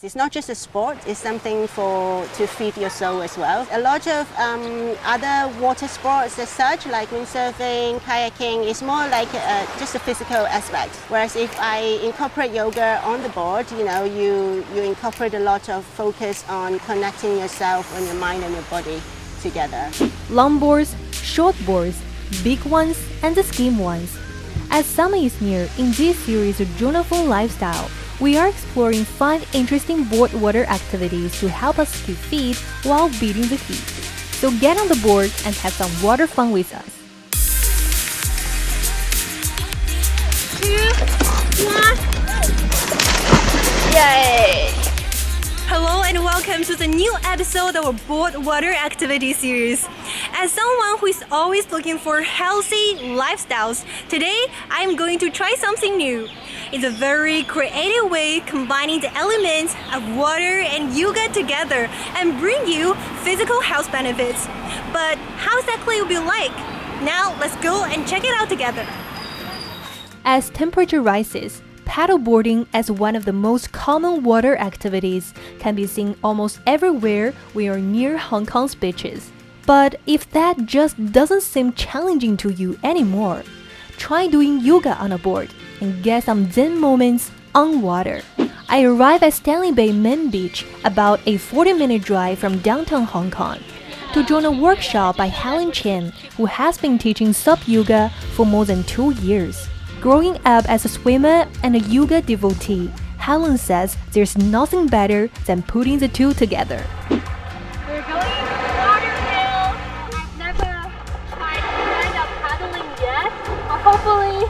It's not just a sport, it's something to feed your soul as well. A lot of other water sports as such, like windsurfing, kayaking, is more like just a physical aspect. Whereas if I incorporate yoga on the board, you incorporate a lot of focus on connecting yourself and your mind and your body together. Longboards, shortboards, big ones, and the skim ones. As summer is near, in this series of Journalful Lifestyle, we are exploring 5 interesting board water activities to help us keep fit while beating the heat. So get on the board and have some water fun with us. 2, 1. Yay! Hello and welcome to the new episode of our board water activity series. As someone who is always looking for healthy lifestyles, today I'm going to try something new. It's a very creative way combining the elements of water and yoga together and bring you physical health benefits. But how exactly it will be like? Now let's go and check it out together. As temperature rises, paddleboarding as one of the most common water activities can be seen almost everywhere we are near Hong Kong's beaches. But if that just doesn't seem challenging to you anymore, try doing yoga on a board and get some zen moments on water. I arrived at Stanley Bay Main Beach, about a 40-minute drive from downtown Hong Kong, to join a workshop by Helen Chen, who has been teaching SUP Yoga for more than 2 years. Growing up as a swimmer and a yoga devotee, Helen says there's nothing better than putting the two together. We're going to the water hill. I've never tried stand-up paddling yet, but hopefully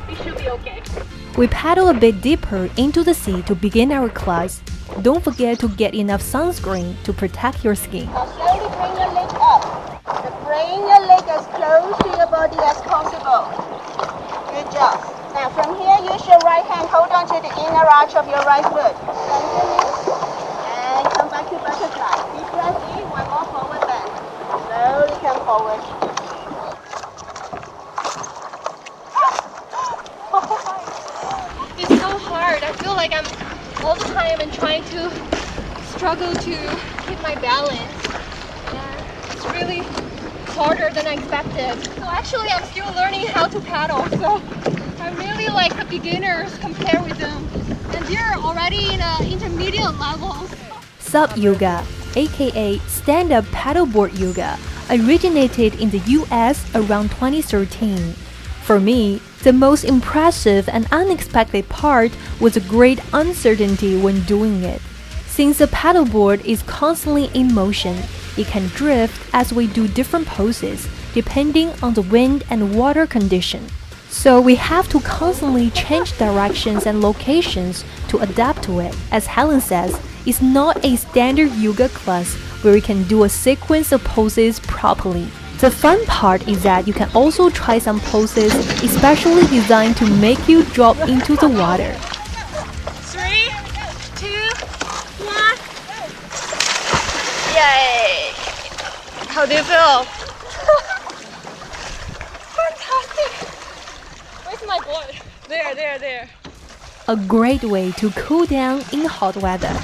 we should be okay. We paddle a bit deeper into the sea to begin our class. Don't forget to get enough sunscreen to protect your skin. Now slowly bring your leg up. Bring your leg as close to your body as possible. Good job. Now from here, use your right hand, hold on to the inner arch of your right foot. Bend your knees and come back to butterfly. Deep breath in, one more forward bend. Slowly come forward. It's so hard. I feel like I'm all the time and trying to struggle to keep my balance. Yeah, it's really harder than I expected. So actually I'm still learning how to paddle. So I'm really like the beginners compared with them. And they're already in intermediate levels. SUP Yoga, aka Standup Paddleboard Yoga, originated in the US around 2013. For me, the most impressive and unexpected part was the great uncertainty when doing it. Since the paddleboard is constantly in motion, it can drift as we do different poses, depending on the wind and water condition. So we have to constantly change directions and locations to adapt to it. As Helen says, it's not a standard yoga class where we can do a sequence of poses properly. The fun part is that you can also try some poses especially designed to make you drop into the water. 3, 2, 1. Yay! How do you feel? Fantastic! Where's my board? There. A great way to cool down in hot weather.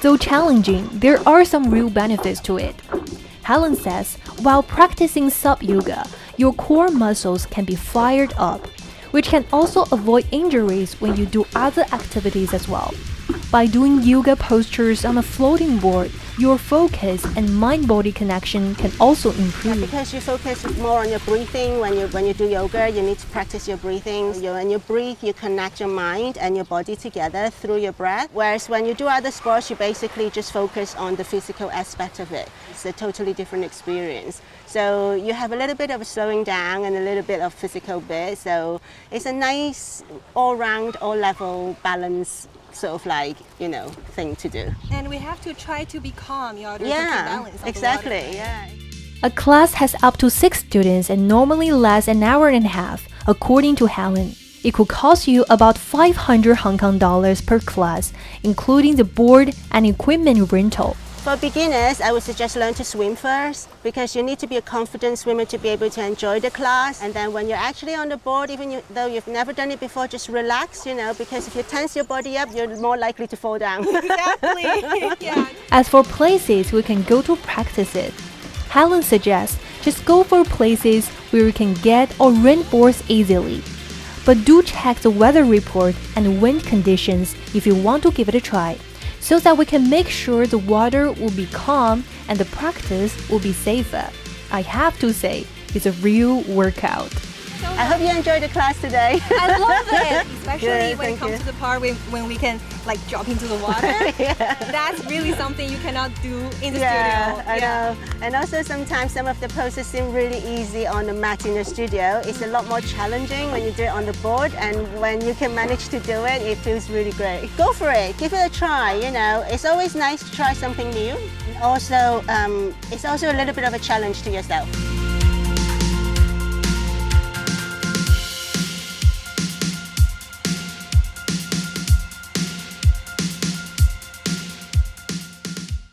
Though challenging, there are some real benefits to it. Helen says, while practicing SUP Yoga, your core muscles can be fired up, which can also avoid injuries when you do other activities as well. By doing yoga postures on a floating board, your focus and mind-body connection can also improve. Because you focus more on your breathing when you do yoga, you need to practice your breathing. When you breathe, you connect your mind and your body together through your breath. Whereas when you do other sports, you basically just focus on the physical aspect of it. It's a totally different experience. So you have a little bit of a slowing down and a little bit of physical bit. So it's a nice all-round, all-level balance sort of thing to do. And we have to try to be calm in order to keep Yeah, balance. exactly. Yeah. A class has up to 6 students and normally lasts an hour and a half, according to Helen. It could cost you about 500 Hong Kong dollars per class, including the board and equipment rental. For beginners, I would suggest learn to swim first because you need to be a confident swimmer to be able to enjoy the class. And then when you're actually on the board, even though you've never done it before, just relax, because if you tense your body up, you're more likely to fall down. Exactly. Yeah. As for places we can go to practice it, Helen suggests just go for places where you can get or rent boards easily. But do check the weather report and wind conditions if you want to give it a try, so that we can make sure the water will be calm and the practice will be safer. I have to say, it's a real workout. I hope you enjoyed the class today. I love it, especially Good, when it thank comes you. to the part when we can like drop into the water. That's really something you cannot do in the studio. I know. And also sometimes some of the poses seem really easy on the mat in the studio. It's a lot more challenging when you do it on the board, and when you can manage to do it, it feels really great. Go for it. Give it a try. It's always nice to try something new. Also, it's also a little bit of a challenge to yourself.